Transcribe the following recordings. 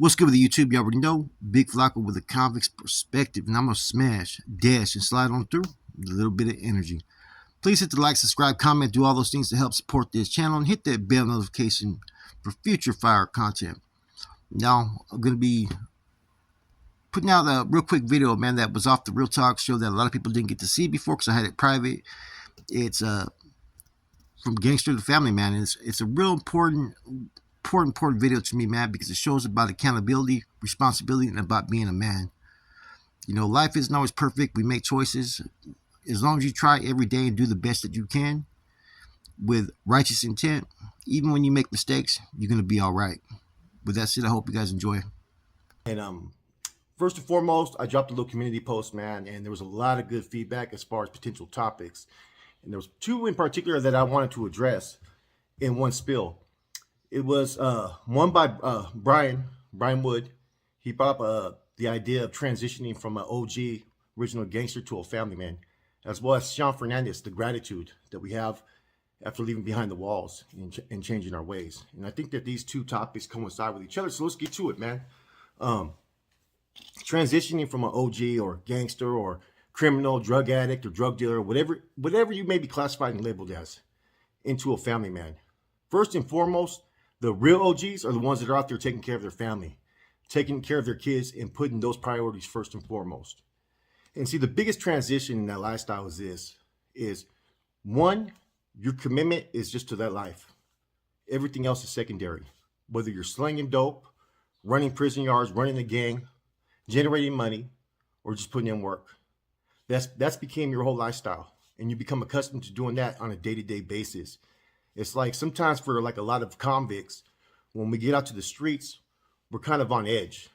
What's good with the YouTube? You already know. Big Flocka with a convict's perspective, and I'm gonna smash, dash, and slide on through with a little bit of energy. Please hit the like, subscribe, comment, do all those things to help support this channel, and hit that bell notification for future fire content. Now, I'm gonna be putting out a real quick video, man, that was off the Real Talk show that a lot of people didn't get to see before because I had it private. It's from Gangster to the Family, man. And it's a real important video to me, man, because it shows about accountability, responsibility, and about being a man. You know, life isn't always perfect. We make choices. As long as you try every day and do the best that you can with righteous intent, even when you make mistakes, you're going to be all right. With that said, I hope you guys enjoy. And first and foremost, I dropped a little community post, man, and there was a lot of good feedback as far as potential topics. And there was two in particular that I wanted to address in one spill. It was one by Brian Wood. He brought up the idea of transitioning from an OG original gangster to a family man, as well as Sean Fernandez, the gratitude that we have after leaving behind the walls and changing our ways. And I think that these two topics coincide with each other. So let's get to it, man. Transitioning from an OG or gangster or criminal, drug addict or drug dealer, whatever you may be classified and labeled as, into a family man. First and foremost, the real OGs are the ones that are out there taking care of their family, taking care of their kids, and putting those priorities first and foremost. And see, the biggest transition in that lifestyle is one, your commitment is just to that life. Everything else is secondary. Whether you're slinging dope, running prison yards, running a gang, generating money, or just putting in work. That's became your whole lifestyle. And you become accustomed to doing that on a day-to-day basis. It's like sometimes for like a lot of convicts, when we get out to the streets, we're kind of on edge.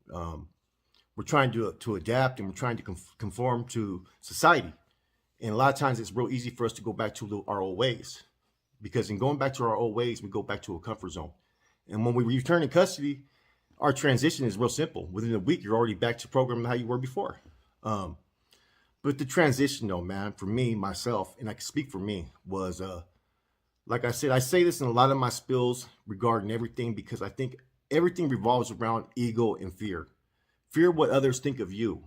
We're trying to adapt, and we're trying to conform to society. And a lot of times it's real easy for us to go back to our old ways, because in going back to our old ways, we go back to a comfort zone. And when we return in custody, our transition is real simple. Within a week, you're already back to programming how you were before. But the transition, though, man, for me, myself, and I can speak for me, was like I said, I say this in a lot of my spills regarding everything, because I think everything revolves around ego and fear. Fear what others think of you.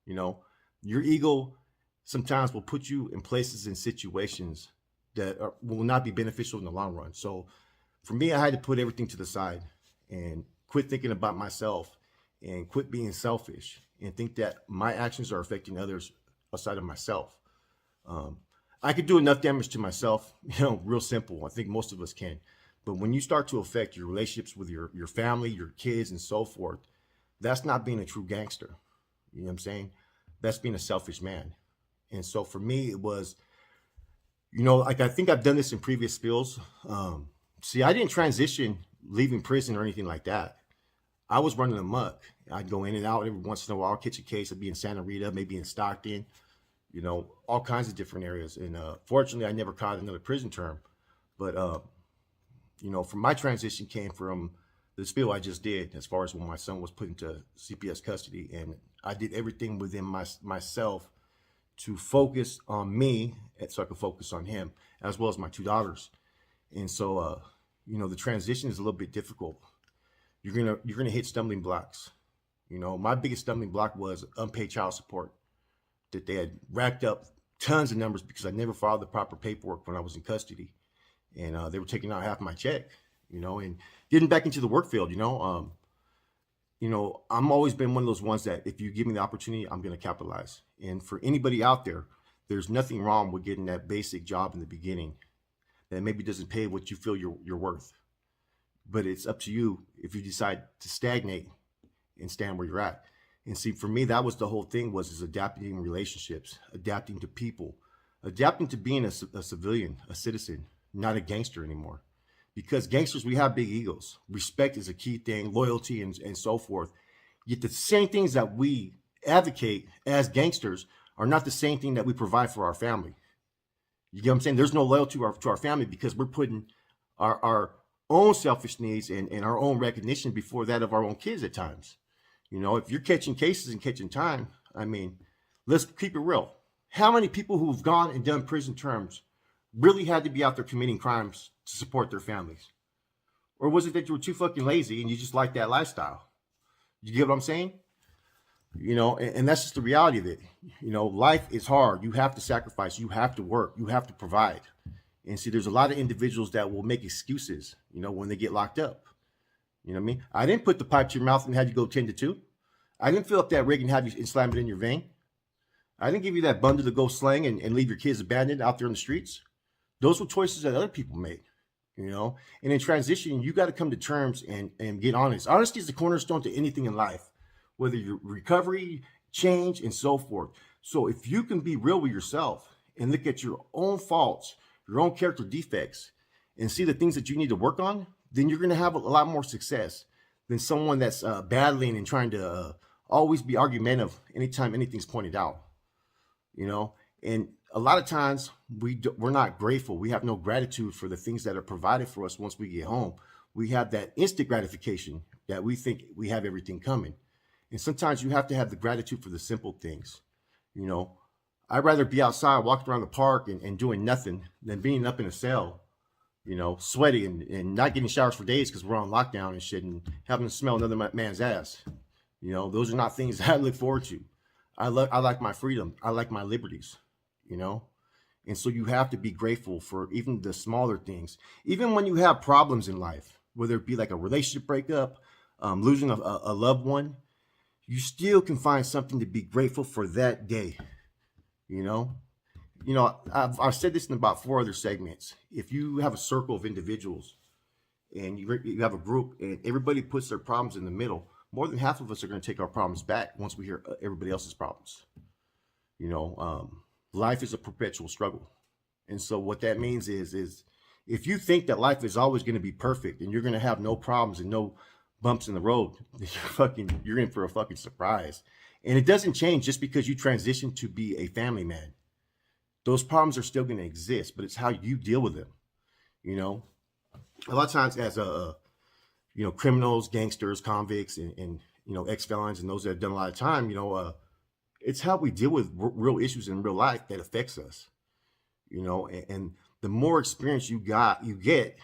You know, your ego sometimes will put you in places and situations that will not be beneficial in the long run. So for me, I had to put everything to the side and quit thinking about myself and quit being selfish and think that my actions are affecting others outside of myself. I could do enough damage to myself, real simple. I think most of us can. But when you start to affect your relationships with your family, your kids, and so forth, that's not being a true gangster. You know what I'm saying? That's being a selfish man. And so for me, it was, like I think I've done this in previous spills. See, I didn't transition leaving prison or anything like that. I was running amok. I'd go in and out every once in a while, catch a case. I'd be in Santa Rita, maybe in Stockton, all kinds of different areas. And fortunately, I never caught another prison term. But, from my transition came from the spill I just did, as far as when my son was put into CPS custody. And I did everything within myself to focus on me, and so I could focus on him, as well as my two daughters. And so, the transition is a little bit difficult. You're gonna hit stumbling blocks. My biggest stumbling block was unpaid child support, that they had racked up tons of numbers because I never filed the proper paperwork when I was in custody, and they were taking out half my check. And getting back into the work field. I'm always been one of those ones that if you give me the opportunity, I'm gonna capitalize. And for anybody out there, there's nothing wrong with getting that basic job in the beginning that maybe doesn't pay what you feel you're worth. But it's up to you if you decide to stagnate and stand where you're at. And see, for me, that was the whole thing, is adapting in relationships, adapting to people, adapting to being a civilian, a citizen, not a gangster anymore. Because gangsters, we have big egos. Respect is a key thing, loyalty and so forth. Yet the same things that we advocate as gangsters are not the same thing that we provide for our family. You get what I'm saying? There's no loyalty to our family because we're putting our own selfish needs and our own recognition before that of our own kids at times. If you're catching cases and catching time, let's keep it real. How many people who've gone and done prison terms really had to be out there committing crimes to support their families? Or was it that you were too fucking lazy and you just like that lifestyle? You get what I'm saying? And that's just the reality of it. Life is hard. You have to sacrifice. You have to work. You have to provide. And see, there's a lot of individuals that will make excuses, when they get locked up. You know what I mean? I didn't put the pipe to your mouth and had you go 10 to 2. I didn't fill up that rig and have you and slam it in your vein. I didn't give you that bundle to go slang and leave your kids abandoned out there in the streets. Those were choices that other people made, And in transition, you got to come to terms and get honest. Honesty is the cornerstone to anything in life, whether you're recovery, change, and so forth. So if you can be real with yourself and look at your own faults, your own character defects, and see the things that you need to work on, then you're going to have a lot more success than someone that's battling and trying to always be argumentative anytime anything's pointed out. And a lot of times we're not grateful. We have no gratitude for the things that are provided for us once we get home. We have that instant gratification that we think we have everything coming. And sometimes you have to have the gratitude for the simple things. I'd rather be outside walking around the park and doing nothing than being up in a cell, sweaty and not getting showers for days because we're on lockdown and shit, and having to smell another man's ass. Those are not things that I look forward to. I like my freedom. I like my liberties, and so you have to be grateful for even the smaller things. Even when you have problems in life, whether it be like a relationship breakup, losing a loved one, you still can find something to be grateful for that day. I've said this in about 4 other segments. If you have a circle of individuals and you have a group and everybody puts their problems in the middle, more than half of us are going to take our problems back once we hear everybody else's problems. Life is a perpetual struggle. And so what that means is if you think that life is always going to be perfect and you're going to have no problems and no bumps in the road, you're in for a fucking surprise. And it doesn't change just because you transition to be a family man. Those problems are still going to exist, but it's how you deal with them. A lot of times as criminals, gangsters, convicts, and ex-felons and those that have done a lot of time, it's how we deal with real issues in real life that affects us. And the more experience you get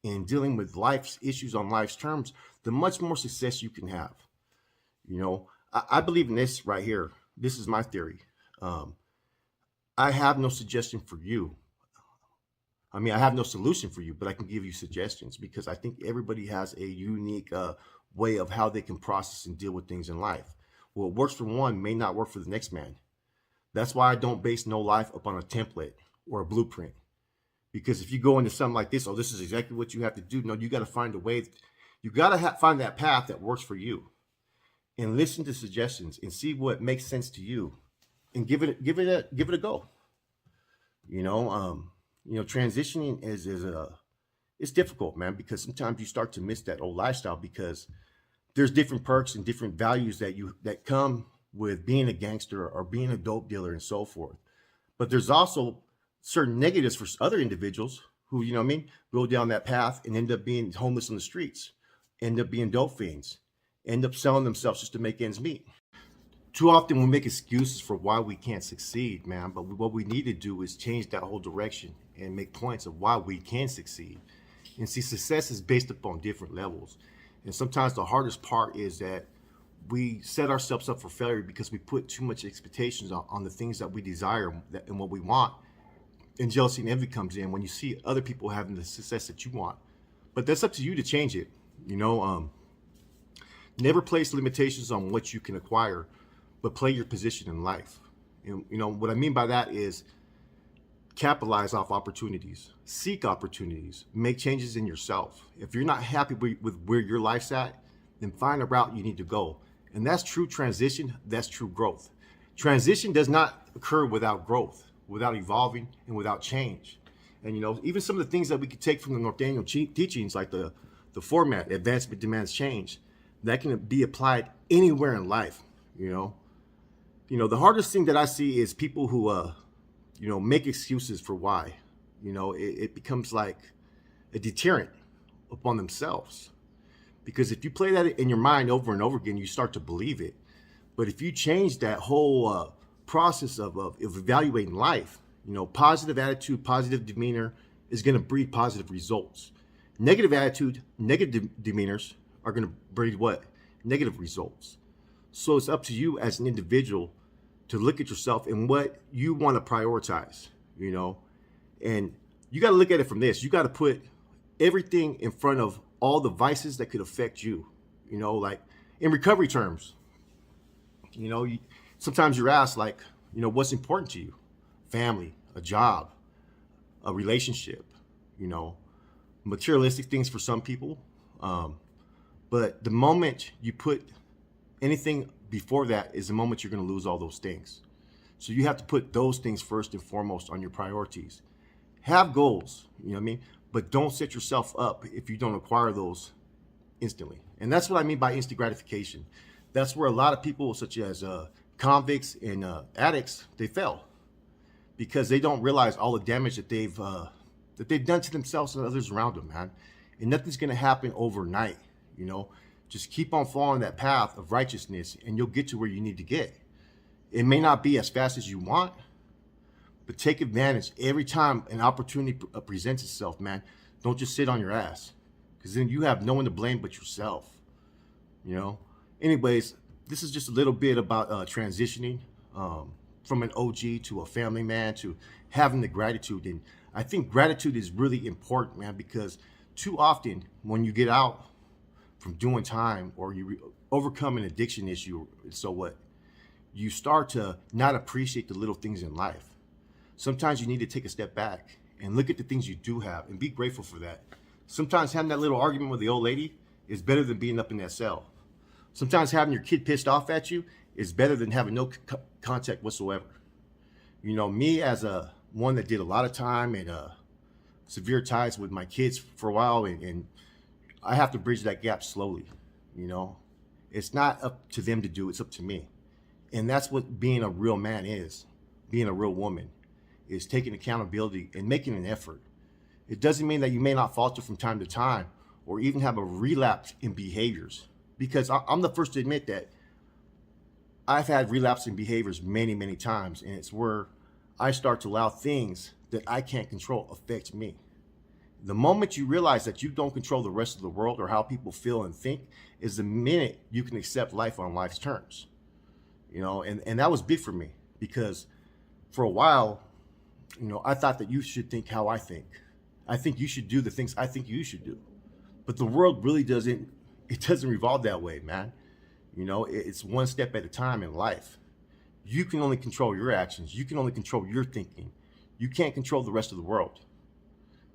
in dealing with life's issues on life's terms, the much more success you can have. I believe in this right here. This is my theory. I have no suggestion for you. I have no solution for you, but I can give you suggestions because I think everybody has a unique way of how they can process and deal with things in life. What works for one may not work for the next man. That's why I don't base no life upon a template or a blueprint. Because if you go into something like this, this is exactly what you have to do. No, you got to find a way. You got to find that path that works for you, and listen to suggestions and see what makes sense to you, and give it a go. Transitioning is it's difficult, man, because sometimes you start to miss that old lifestyle because there's different perks and different values that come with being a gangster or being a dope dealer and so forth. But there's also certain negatives for other individuals who, go down that path and end up being homeless on the streets, end up being dope fiends, end up selling themselves just to make ends meet. Too often we make excuses for why we can't succeed, man. But what we need to do is change that whole direction and make points of why we can succeed. And see, success is based upon different levels. And sometimes the hardest part is that we set ourselves up for failure because we put too much expectations on the things that we desire and what we want. And jealousy and envy comes in when you see other people having the success that you want. But that's up to you to change it. Never place limitations on what you can acquire, but play your position in life. And what I mean by that is capitalize off opportunities, seek opportunities, make changes in yourself. If you're not happy with where your life's at, then find a route you need to go. And that's true transition. That's true growth. Transition does not occur without growth, without evolving, and without change. And even some of the things that we could take from the North Daniel teachings, like the format, advancement demands change, that can be applied anywhere in life. The hardest thing that I see is people who make excuses for why. It becomes like a deterrent upon themselves. Because if you play that in your mind over and over again, you start to believe it. But if you change that whole process of evaluating life, positive attitude, positive demeanor is going to breed positive results. Negative attitude, negative demeanors are going to breed what? Negative results. So it's up to you as an individual to look at yourself and what you want to prioritize, you know. And you got to look at it from this. You got to put everything in front of all the vices that could affect you, you know, like in recovery terms. You know, sometimes you're asked, like, you know, what's important to you? Family, a job, a relationship, you know, materialistic things for some people. But the moment you put anything before that is the moment you're going to lose all those things. So you have to put those things first and foremost on your priorities. Have goals, you know what I mean? But don't set yourself up if you don't acquire those instantly. And that's what I mean by instant gratification. That's where a lot of people, such as convicts and addicts, they fail because they don't realize all the damage that they've done to themselves and others around them, man. And nothing's going to happen overnight, you know. Just keep on following that path of righteousness, and you'll get to where you need to get. It may not be as fast as you want, but take advantage every time an opportunity presents itself, man. Don't just sit on your ass, because then you have no one to blame but yourself, you know. Anyways, this is just a little bit about transitioning from an OG to a family man to having the gratitude. And I think gratitude is really important, man, because too often when you get out from doing time or you overcome an addiction issue, so what? You start to not appreciate the little things in life. Sometimes you need to take a step back and look at the things you do have and be grateful for that. Sometimes having that little argument with the old lady is better than being up in that cell. Sometimes having your kid pissed off at you is better than having no contact whatsoever. You know, me as a one that did a lot of time and severe ties with my kids for a while, and I have to bridge that gap slowly. You know, it's not up to them to do, it's up to me. And that's what being a real man is. Being a real woman is taking accountability and making an effort. It doesn't mean that you may not falter from time to time or even have a relapse in behaviors, because I'm the first to admit that I've had relapsing behaviors many, many times, and it's where I start to allow things that I can't control affect me. The moment you realize that you don't control the rest of the world or how people feel and think is the minute you can accept life on life's terms. You know, and that was big for me because for a while, you know, I thought that you should think how I think. I think you should do the things I think you should do. But the world really doesn't revolve that way, man. You know, it's one step at a time in life. You can only control your actions. You can only control your thinking. You can't control the rest of the world.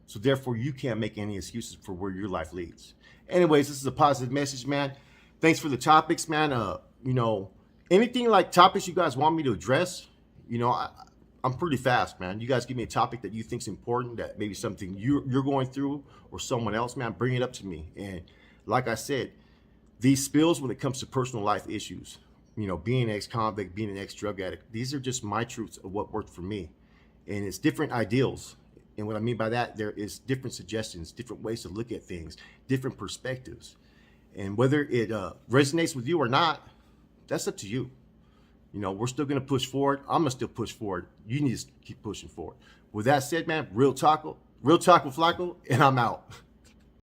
So therefore, you can't make any excuses for where your life leads. Anyways, this is a positive message, man. Thanks for the topics, man. You know, anything like topics you guys want me to address, you know, I'm pretty fast, man. You guys give me a topic that you think's important, that maybe something you're going through or someone else, man, bring it up to me. And like I said, these spills when it comes to personal life issues, you know, being an ex-convict, being an ex-drug addict, these are just my truths of what worked for me. And it's different ideals. And what I mean by that, there is different suggestions, different ways to look at things, different perspectives. And whether it resonates with you or not, that's up to you. You know, we're still going to push forward. I'm going to still push forward. You need to keep pushing forward. With that said, man, real talk with Flacco, and I'm out.